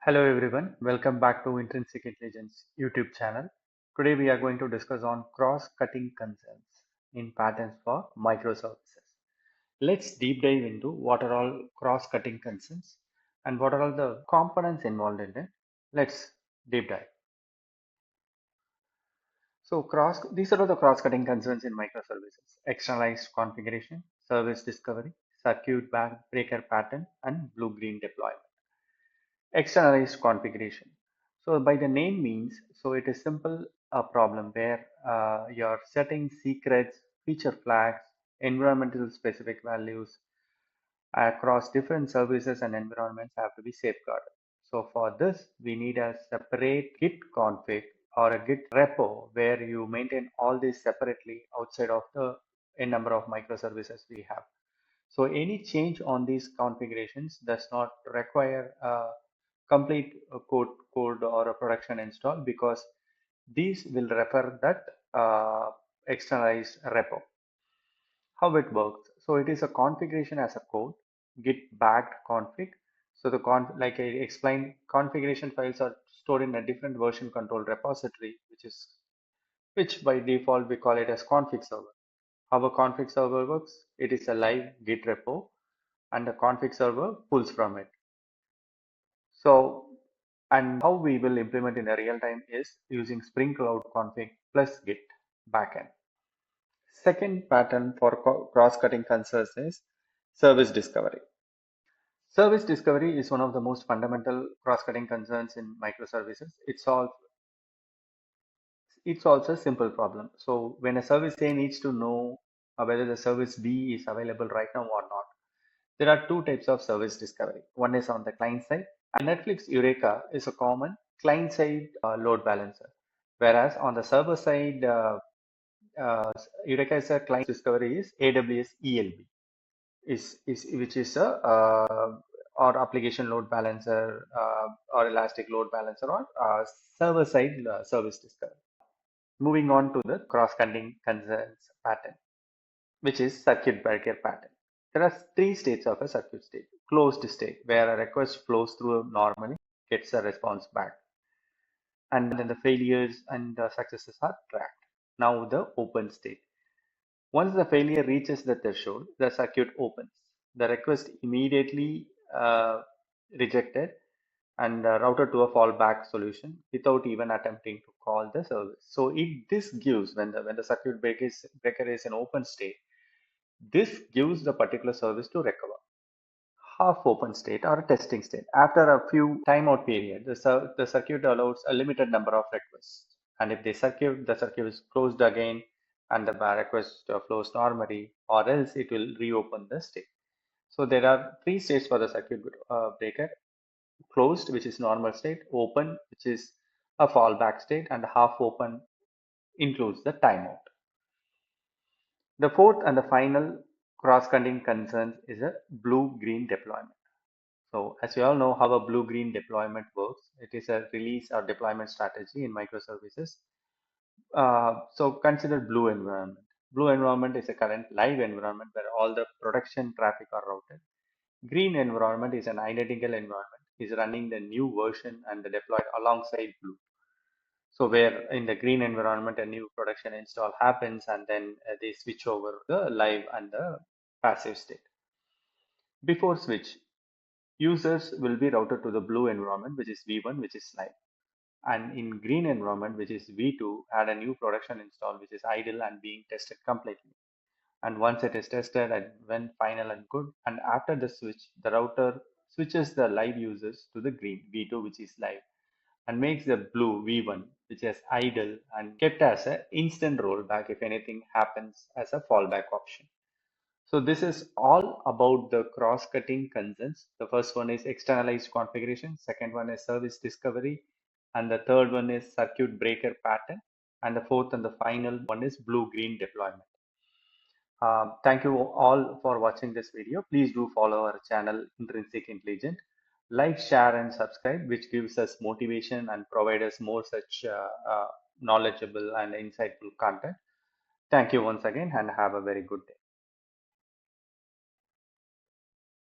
Hello everyone, welcome back to Intrinsic Intelligence YouTube channel. Today we are going to discuss on cross-cutting concerns in patterns for microservices. Let's deep dive into what are all cross-cutting concerns and what are all the components involved in it. Let's deep dive. So these are all the cross-cutting concerns in microservices: externalized configuration, service discovery, circuit breaker pattern, and blue-green deployment. Externalized configuration. So by the name means, so it is simple a problem where your setting secrets, feature flags, environmental specific values across different services and environments have to be safeguarded. So for this, we need a separate Git config or a Git repo where you maintain all these separately outside of the n number of microservices we have. So any change on these configurations does not require a complete code or a production install, because these will refer that externalized repo. How it works? So it is a configuration as a code, git-backed config. So like I explained, configuration files are stored in a different version control repository, which by default we call it as config server. How a config server works? It is a live Git repo, and the config server pulls from it. So, and how we will implement in a real time is using Spring Cloud config plus Git backend. Second pattern for cross-cutting concerns is service discovery. Service discovery is one of the most fundamental cross-cutting concerns in microservices. It's also a simple problem. So when a service A needs to know whether the service B is available right now or not, there are two types of service discovery. One is on the client side, and Netflix Eureka is a common client side load balancer. Whereas on the server side, Eureka is a client discovery is AWS ELB, which is a or application load balancer or elastic load balancer or server side service discovery. Moving on to the cross-cutting concerns pattern, which is circuit breaker pattern. There are three states of a circuit state. Closed state, where a request flows through normally, gets a response back, and then the failures and successes are tracked. Now the open state. Once the failure reaches the threshold, the circuit opens. The request immediately rejected and routed to a fallback solution without even attempting to call the service. So this gives, when the circuit breaker is in open state, this gives the particular service to recover. Half open state or testing state. After a few timeout period, the circuit allows a limited number of requests. And if the circuit is closed again and the request flows normally, or else it will reopen the state. So there are three states for the circuit breaker: closed, which is normal state; open, which is a fallback state; and half open includes the timeout. The fourth and the final cross-cutting concern is a blue-green deployment. So as you all know how a blue-green deployment works, it is a release or deployment strategy in microservices. So consider blue environment. Blue environment is a current live environment where all the production traffic are routed. Green environment is an identical environment, is running the new version and deployed alongside blue. So where in the green environment, a new production install happens, and then they switch over the live and the passive state. Before switch, users will be routed to the blue environment, which is V1, which is live. And in green environment, which is V2, add a new production install, which is idle and being tested completely. And once it is tested and when final and good, and after the switch, the router switches the live users to the green V2, which is live, and makes the blue V1, which is idle and kept as an instant rollback if anything happens as a fallback option. So this is all about the cross-cutting concerns. The first one is externalized configuration, second one is service discovery, and the third one is circuit breaker pattern, and the fourth and the final one is blue-green deployment. Thank you all for watching this video. Please do follow our channel Intrinsic Intelligent. Like, share, and subscribe, which gives us motivation and provide us more such knowledgeable and insightful content. Thank you once again and have a very good day.